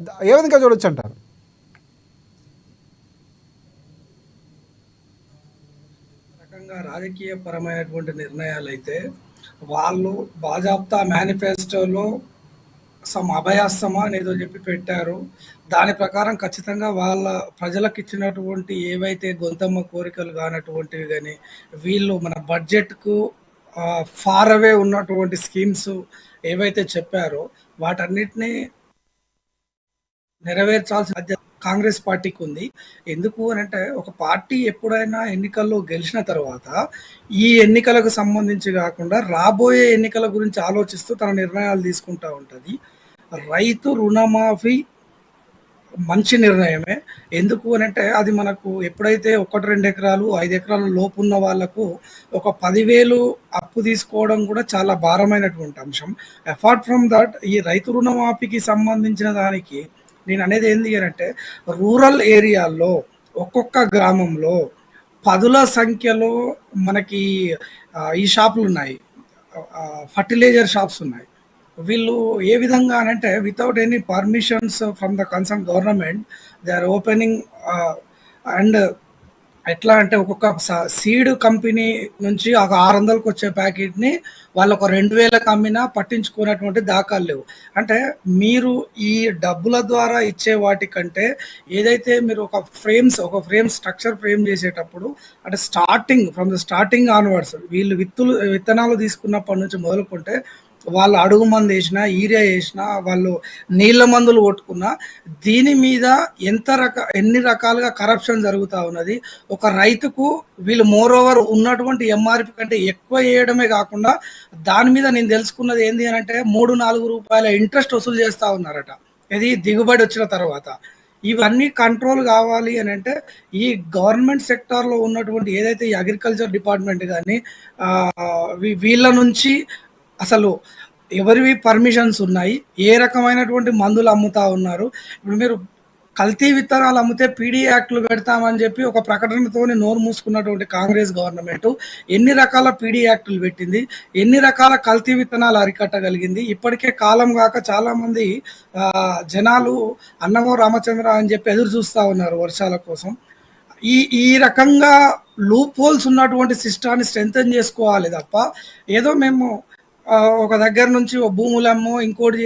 ఏ విధంగా చూడొచ్చు అంటారు? రకంగా రాజకీయ పరమైనటువంటి నిర్ణయాలైతే వాళ్ళు బాజాప్తా మేనిఫెస్టోలో అభయాస్తమా అనేదో చెప్పి పెట్టారు. దాని ప్రకారం ఖచ్చితంగా వాళ్ళ ప్రజలకు ఇచ్చినటువంటి ఏవైతే గొంతమ్మ కోరికలు కానటువంటివి గాని, వీళ్ళు మన బడ్జెట్‌కు ఫార్ అవే ఉన్నటువంటి స్కీమ్స్ ఏవైతే చెప్పారో వాటన్నిటిని నెరవేర్చాల్సిన బాధ్యత కాంగ్రెస్ పార్టీకి ఉంది. ఎందుకు అనంటే ఒక పార్టీ ఎప్పుడైనా ఎన్నికల్లో గెలిచిన తర్వాత ఈ ఎన్నికలకు సంబంధించి కాకుండా రాబోయే ఎన్నికల గురించి ఆలోచిస్తూ తన నిర్ణయాలు తీసుకుంటా ఉంటది. రైతు రుణమాఫీ మంచి నిర్ణయమే. ఎందుకు అనంటే అది మనకు ఎప్పుడైతే 1, 2 ఎకరాలు, 5 ఎకరాల లోపు ఉన్న వాళ్ళకు ఒక 10,000 అప్పు తీసుకోవడం కూడా చాలా భారమైనటువంటి అంశం. అపార్ట్ ఫ్రమ్ దట్ ఈ రైతు రుణమాఫీకి సంబంధించిన దానికి నేననేది ఏంది అనంటే రూరల్ ఏరియాల్లో ఒక్కొక్క గ్రామంలో పదుల సంఖ్యలో మనకి ఈ షాపులున్నాయి. ఫర్టిలైజర్ షాప్స్ ఉన్నాయి. వీళ్ళు ఏ విధంగా అనంటే without any permissions from the concern government they are opening and ఎట్లా అంటే ఒక్కొక్క సీడ్ కంపెనీ నుంచి ఒక 600కి వచ్చే ప్యాకెట్‌ని వాళ్ళు ఒక 2,000కి అమ్మినా పట్టించుకునేటువంటి దాఖలాలు లేవు. అంటే మీరు ఈ డబ్బుల ద్వారా ఇచ్చే వాటికంటే ఏదైతే మీరు ఒక ఫ్రేమ్ స్ట్రక్చర్ ఫ్రేమ్ చేసేటప్పుడు అంటే ఫ్రమ్ ద స్టార్టింగ్ ఆన్వర్డ్స్ వీళ్ళు విత్తనాలు తీసుకున్నప్పటి నుంచి మొదలుకుంటే వాళ్ళు అడుగు మందు వేసినా, యూరియా వేసినా, వాళ్ళు నీళ్ళ మందులు కొట్టుకున్నా దీని మీద ఎన్ని రకాలుగా కరప్షన్ జరుగుతా ఉన్నది. ఒక రైతుకు వీళ్ళు మోర్ ఓవర్ ఉన్నటువంటి ఎంఆర్పి కంటే ఎక్కువ వేయడమే కాకుండా దాని మీద నేను తెలుసుకున్నది ఏంది అనంటే 3-4 రూపాయల ఇంట్రెస్ట్ వసూలు చేస్తా ఉన్నారట. ఇది దిగుబడి వచ్చిన తర్వాత. ఇవన్నీ కంట్రోల్ కావాలి అని అంటే ఈ గవర్నమెంట్ సెక్టార్లో ఉన్నటువంటి ఏదైతే ఈ అగ్రికల్చర్ డిపార్ట్మెంట్ కానీ వీళ్ళ నుంచి అసలు ఎవరివి పర్మిషన్స్ ఉన్నాయి, ఏ రకమైనటువంటి మందులు అమ్ముతా ఉన్నారు. ఇప్పుడు మీరు కల్తీ విత్తనాలు అమ్మితే పీడీ యాక్ట్లు పెడతామని చెప్పి ఒక ప్రకటనతోనే నోరు మూసుకున్నటువంటి కాంగ్రెస్ గవర్నమెంట్ ఎన్ని రకాల పీడీ యాక్టులు పెట్టింది, ఎన్ని రకాల కల్తీ విత్తనాలు అరికట్టగలిగింది. ఇప్పటికే కాలం కాక చాలామంది జనాలు అన్నమో రామచంద్ర అని చెప్పి ఎదురు చూస్తూ ఉన్నారు వర్షాల కోసం. ఈ ఈ రకంగా లూప్ హోల్స్ ఉన్నటువంటి సిస్టాన్ని స్ట్రెంథెన్ చేసుకోవాలి తప్ప ఏదో మేము ఒక దగ్గర నుంచి భూములమ్మో ఇంకోటి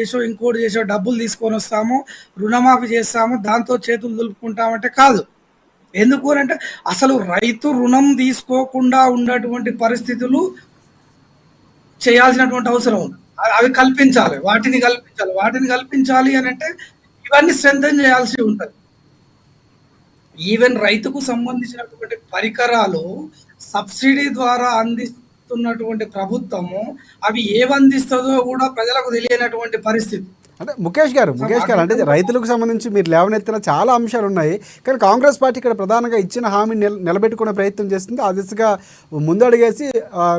చేసో డబ్బులు తీసుకొని వస్తాము, రుణమాఫీ చేస్తాము, దాంతో చేతులు దులుపుకుంటామంటే కాదు. ఎందుకు అంటే అసలు రైతు రుణం తీసుకోకుండా ఉన్నటువంటి పరిస్థితులు చేయాల్సినటువంటి అవసరం ఉంది. అవి కల్పించాలి, వాటిని కల్పించాలి అని అంటే ఇవన్నీ స్ట్రెంథెన్ చేయాల్సి ఉంటుంది. ఈవెన్ రైతుకు సంబంధించినటువంటి పరికరాలు సబ్సిడీ ద్వారా అందిస్తున్నటువంటి ప్రభుత్వము అవి ఏవందిస్తుందో కూడా ప్రజలకు తెలియనటువంటి పరిస్థితి. అంటే ముఖేష్ గారు అంటే రైతులకు సంబంధించి మీరు లేవనెత్తిన చాలా అంశాలు ఉన్నాయి. కానీ కాంగ్రెస్ పార్టీ ఇక్కడ ప్రధానంగా ఇచ్చిన హామీని నిలబెట్టుకునే ప్రయత్నం చేస్తుంది. ఆ దిశగా ముందడుగేసి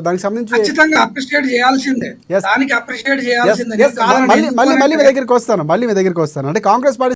దానికి సంబంధించి ఖచ్చితంగా అప్రిషియేట్ చేయాల్సిందే. దానికి అప్రిషియేట్ చేయాల్సిందే. మళ్ళీ మీ దగ్గరికి వస్తాను అంటే కాంగ్రెస్ పార్టీ